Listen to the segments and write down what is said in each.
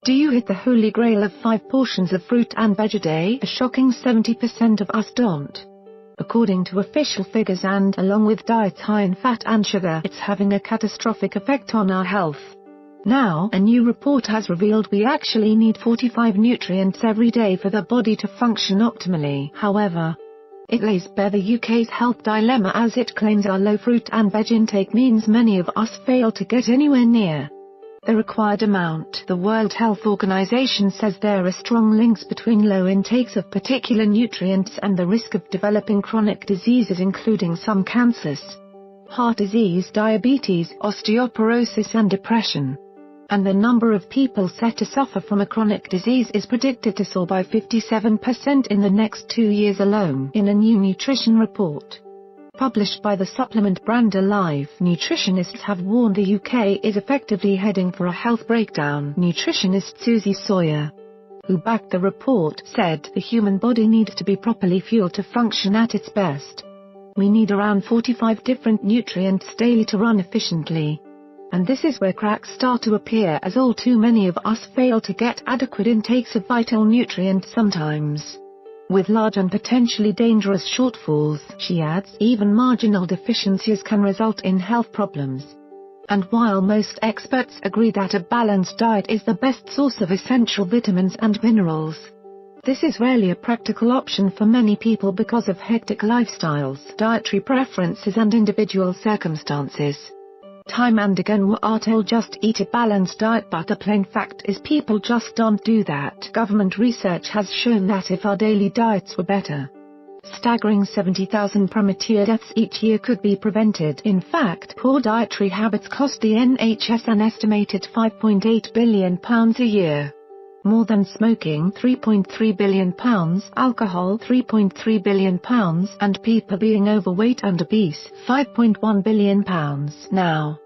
Do you hit the holy grail of 5 portions of fruit and veg a day? A shocking 70% of us don't. According to official figures and along with diets high in fat and sugar, it's having a catastrophic effect on our health. Now, a new report has revealed we actually need 45 nutrients every day for the body to function optimally. However, it lays bare the UK's health dilemma as it claims our low fruit and veg intake means many of us fail to get anywhere near the required amount. The World Health Organization says there are strong links between low intakes of particular nutrients and the risk of developing chronic diseases including some cancers, heart disease, diabetes, osteoporosis and depression. And the number of people set to suffer from a chronic disease is predicted to soar by 57% in the next 2 years alone. In a new nutrition report published by the supplement brand Alive, nutritionists have warned the UK is effectively heading for a health breakdown. Nutritionist Susie Sawyer, who backed the report, said the human body needs to be properly fueled to function at its best. We need around 45 different nutrients daily to run efficiently. And this is where cracks start to appear, as all too many of us fail to get adequate intakes of vital nutrients sometimes, with large and potentially dangerous shortfalls. She adds, even marginal deficiencies can result in health problems. And while most experts agree that a balanced diet is the best source of essential vitamins and minerals, this is rarely a practical option for many people because of hectic lifestyles, dietary preferences and individual circumstances. Time and again we are told just eat a balanced diet, but the plain fact is people just don't do that. Government research has shown that if our daily diets were better, staggering 70,000 premature deaths each year could be prevented. In fact, poor dietary habits cost the NHS an estimated £5.8 billion a year. More than smoking £3.3 billion, alcohol £3.3 billion, and people being overweight and obese £5.1 billion. Now,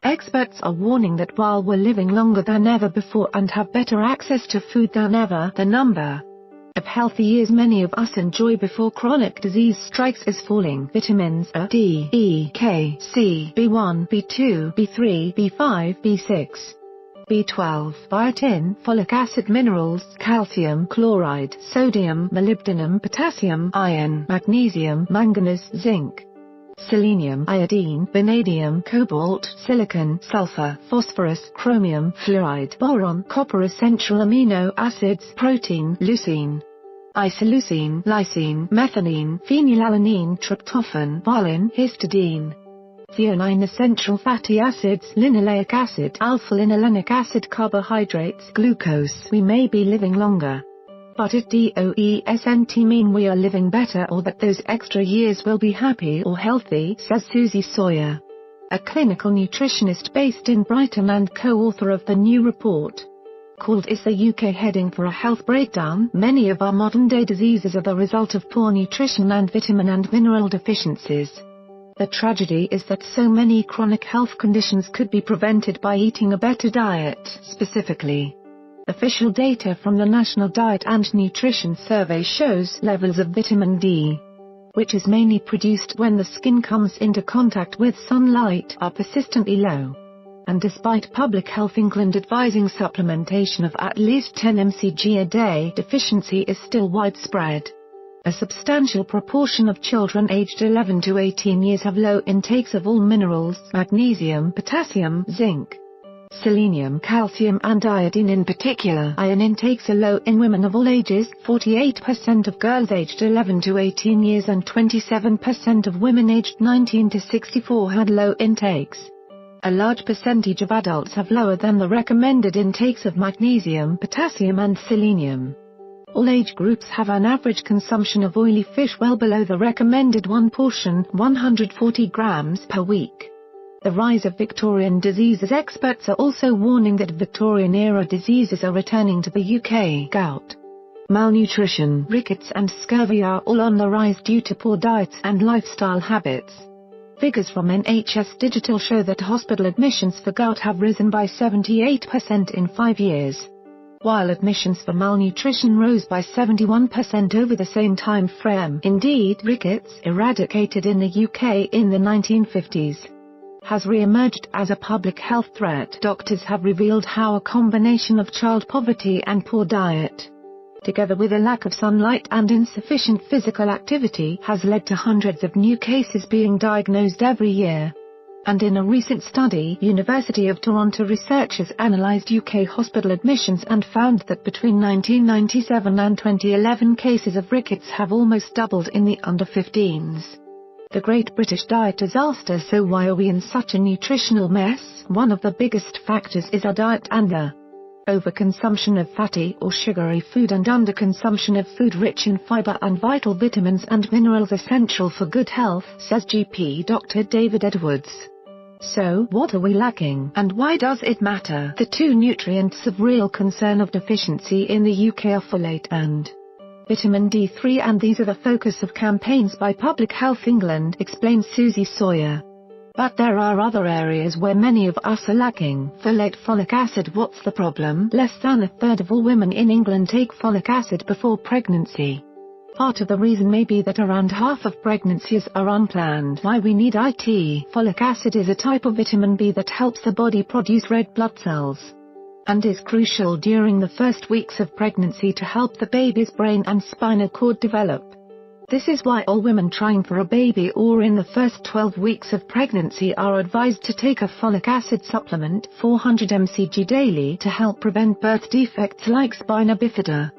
experts are warning that while we're living longer than ever before and have better access to food than ever, the number of healthy years many of us enjoy before chronic disease strikes is falling. Vitamins A, D, E, K, C, B1, B2, B3, B5, B6, B12, biotin, folic acid, minerals, calcium, chloride, sodium, molybdenum, potassium, iron, magnesium, manganese, zinc, selenium, iodine, vanadium, cobalt, silicon, sulfur, phosphorus, chromium, fluoride, boron, copper, essential amino acids, protein, leucine, isoleucine, lysine, methionine, phenylalanine, tryptophan, valine, histidine, threonine, essential fatty acids, linoleic acid, alpha-linolenic acid, carbohydrates, glucose. We may be living longer, but it doesn't mean we are living better or that those extra years will be happy or healthy, says Susie Sawyer, a clinical nutritionist based in Brighton and co-author of the new report called Is the UK Heading for a Health Breakdown? Many of our modern-day diseases are the result of poor nutrition and vitamin and mineral deficiencies. The tragedy is that so many chronic health conditions could be prevented by eating a better diet. Specifically, official data from the National Diet and Nutrition Survey shows levels of vitamin D, which is mainly produced when the skin comes into contact with sunlight, are persistently low. And despite Public Health England advising supplementation of at least 10 mcg a day, deficiency is still widespread. A substantial proportion of children aged 11 to 18 years have low intakes of all minerals, magnesium, potassium, zinc, selenium, calcium and iodine in particular. Iron intakes are low in women of all ages, 48% of girls aged 11 to 18 years and 27% of women aged 19 to 64 had low intakes. A large percentage of adults have lower than the recommended intakes of magnesium, potassium and selenium. All age groups have an average consumption of oily fish well below the recommended one portion, 140 grams per week. The rise of Victorian diseases. Experts are also warning that Victorian-era diseases are returning to the UK. Gout, malnutrition, rickets and scurvy are all on the rise due to poor diets and lifestyle habits. Figures from NHS Digital show that hospital admissions for gout have risen by 78% in 5 years, while admissions for malnutrition rose by 71% over the same time frame. Indeed, rickets, eradicated in the UK in the 1950s, has re-emerged as a public health threat. Doctors have revealed how a combination of child poverty and poor diet, together with a lack of sunlight and insufficient physical activity, has led to hundreds of new cases being diagnosed every year. And in a recent study, University of Toronto researchers analysed UK hospital admissions and found that between 1997 and 2011 cases of rickets have almost doubled in the under-15s. The Great British Diet Disaster. So why are we in such a nutritional mess? One of the biggest factors is our diet and the overconsumption of fatty or sugary food and underconsumption of food rich in fibre and vital vitamins and minerals essential for good health, says GP Dr. David Edwards. So, what are we lacking, and why does it matter? The two nutrients of real concern of deficiency in the UK are folate and vitamin D3, and these are the focus of campaigns by Public Health England, explains Susie Sawyer. But there are other areas where many of us are lacking. Folate, folic acid. What's the problem? Less than a third of all women in England take folic acid before pregnancy. Part of the reason may be that around half of pregnancies are unplanned. Why we need it? Folic acid is a type of vitamin B that helps the body produce red blood cells, and is crucial during the first weeks of pregnancy to help the baby's brain and spinal cord develop. This is why all women trying for a baby or in the first 12 weeks of pregnancy are advised to take a folic acid supplement, 400 mcg daily, to help prevent birth defects like spina bifida.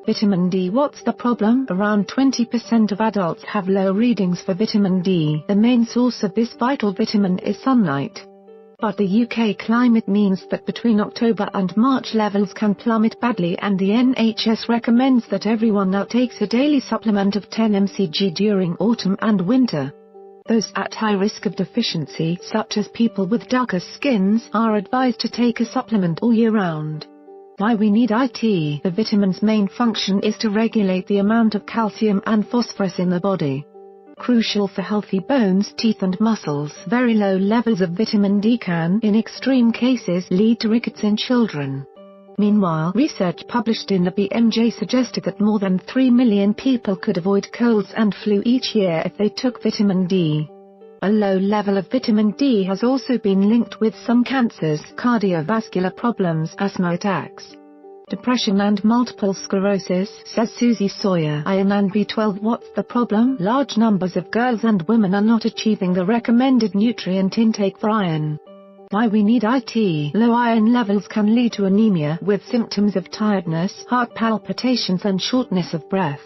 Vitamin D. What's the problem? Around 20% of adults have low readings for vitamin D. The main source of this vital vitamin is sunlight. But the UK climate means that between October and March levels can plummet badly, and the NHS recommends that everyone now takes a daily supplement of 10 mcg during autumn and winter. Those at high risk of deficiency, such as people with darker skins, are advised to take a supplement all year round. Why we need it? The vitamin's main function is to regulate the amount of calcium and phosphorus in the body, crucial for healthy bones, teeth and muscles. Very low levels of vitamin D can, in extreme cases, lead to rickets in children. Meanwhile, research published in the BMJ suggested that more than 3 million people could avoid colds and flu each year if they took vitamin D. A low level of vitamin D has also been linked with some cancers, cardiovascular problems, asthma attacks, depression and multiple sclerosis, says Susie Sawyer. Iron and B12. What's the problem? Large numbers of girls and women are not achieving the recommended nutrient intake for iron. Why we need it? Low iron levels can lead to anemia, with symptoms of tiredness, heart palpitations and shortness of breath.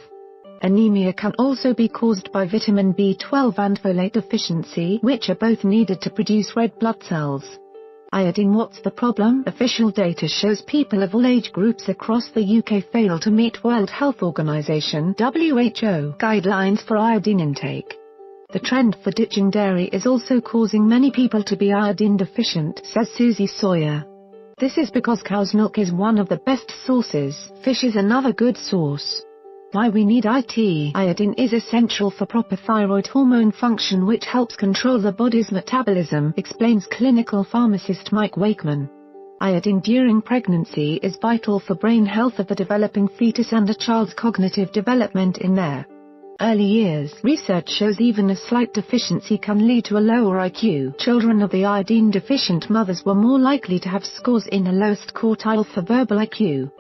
Anemia can also be caused by vitamin B12 and folate deficiency, which are both needed to produce red blood cells. Iodine. What's the problem? Official data shows people of all age groups across the UK fail to meet World Health Organization (WHO) guidelines for iodine intake. The trend for ditching dairy is also causing many people to be iodine deficient, says Susie Sawyer. This is because cow's milk is one of the best sources. Fish is another good source. Why we need it? Iodine is essential for proper thyroid hormone function, which helps control the body's metabolism, explains clinical pharmacist Mike Wakeman. Iodine during pregnancy is vital for brain health of the developing fetus and a child's cognitive development in their early years. Research shows even a slight deficiency can lead to a lower IQ. Children of the iodine-deficient mothers were more likely to have scores in the lowest quartile for verbal IQ,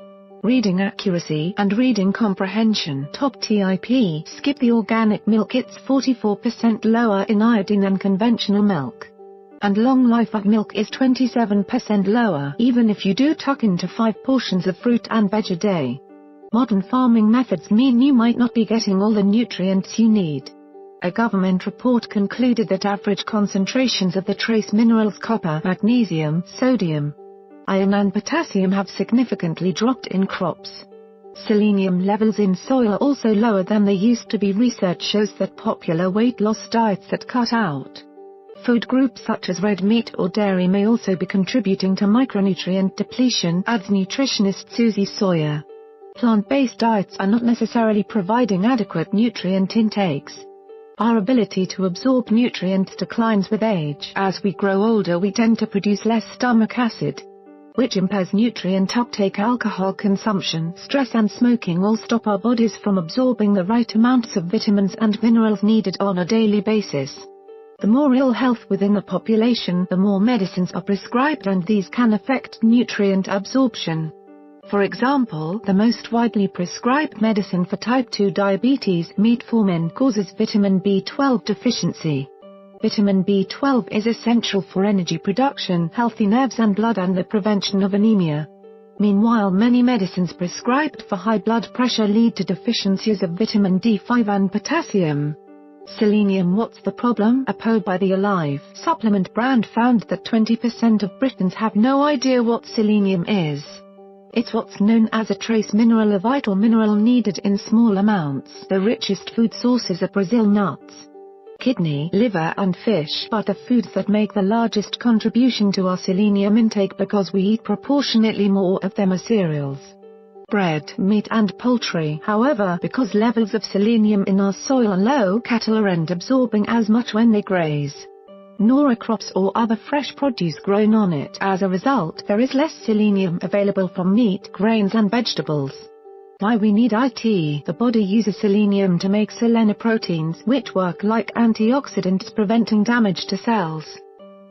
reading accuracy, and reading comprehension. Top tip: skip the organic milk. It's 44% lower in iodine than conventional milk. And long life of milk is 27% lower, even if you do tuck into 5 portions of fruit and veg a day. Modern farming methods mean you might not be getting all the nutrients you need. A government report concluded that average concentrations of the trace minerals copper, magnesium, sodium, iron and potassium have significantly dropped in crops. Selenium levels in soil are also lower than they used to be. Research shows that popular weight loss diets that cut out food groups such as red meat or dairy may also be contributing to micronutrient depletion, adds nutritionist Susie Sawyer. Plant-based diets are not necessarily providing adequate nutrient intakes. Our ability to absorb nutrients declines with age. As we grow older, we tend to produce less stomach acid, which impairs nutrient uptake. Alcohol consumption, stress and smoking all stop our bodies from absorbing the right amounts of vitamins and minerals needed on a daily basis. The more ill health within the population, the more medicines are prescribed, and these can affect nutrient absorption. For example, the most widely prescribed medicine for type 2 diabetes, metformin, causes vitamin B12 deficiency. Vitamin B12 is essential for energy production, healthy nerves and blood, and the prevention of anemia. Meanwhile, many medicines prescribed for high blood pressure lead to deficiencies of vitamin D5 and potassium. Selenium. What's the problem? A poll by the Alive supplement brand found that 20% of Britons have no idea what selenium is. It's what's known as a trace mineral, a vital mineral needed in small amounts. The richest food sources are Brazil nuts, kidney, liver and fish, but the foods that make the largest contribution to our selenium intake because we eat proportionately more of them are cereals, bread, meat and poultry. However, because levels of selenium in our soil are low, cattle aren't absorbing as much when they graze, nor are crops or other fresh produce grown on it. As a result, there is less selenium available from meat, grains and vegetables. Why we need it? The body uses selenium to make selenoproteins, which work like antioxidants preventing damage to cells.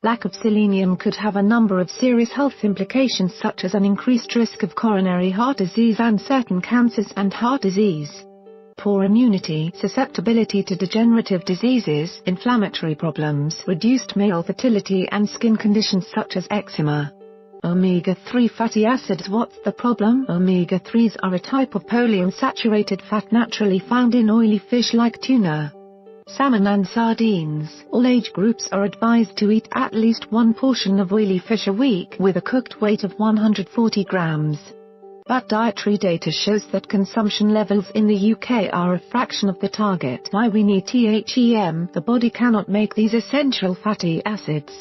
Lack of selenium could have a number of serious health implications, such as an increased risk of coronary heart disease and certain cancers and heart disease. Poor immunity, susceptibility to degenerative diseases, inflammatory problems, reduced male fertility and skin conditions such as eczema. Omega-3 fatty acids. What's the problem? Omega-3s are a type of polyunsaturated fat naturally found in oily fish like tuna, salmon and sardines. All age groups are advised to eat at least one portion of oily fish a week with a cooked weight of 140 grams. But dietary data shows that consumption levels in the UK are a fraction of the target. Why we need THEM? The body cannot make these essential fatty acids,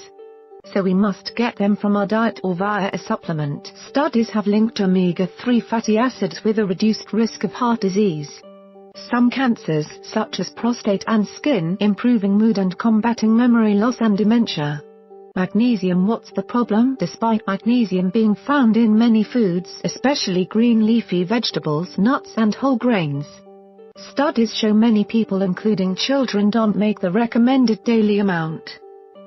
so we must get them from our diet or via a supplement. Studies have linked omega-3 fatty acids with a reduced risk of heart disease, some cancers, such as prostate and skin, improving mood and combating memory loss and dementia. Magnesium. What's the problem? Despite magnesium being found in many foods, especially green leafy vegetables, nuts and whole grains, studies show many people, including children, don't make the recommended daily amount.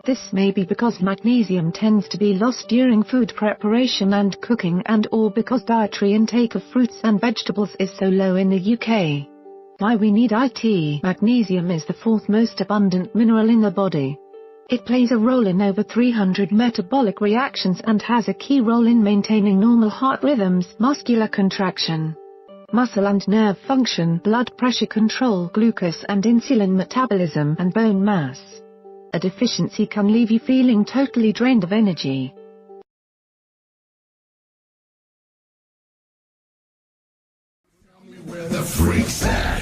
This may be because magnesium tends to be lost during food preparation and cooking, and or because dietary intake of fruits and vegetables is so low in the UK. Why we need it? Magnesium is the fourth most abundant mineral in the body. It plays a role in over 300 metabolic reactions and has a key role in maintaining normal heart rhythms, muscular contraction, muscle and nerve function, blood pressure control, glucose and insulin metabolism, and bone mass. A deficiency can leave you feeling totally drained of energy. Tell me where the freaks at.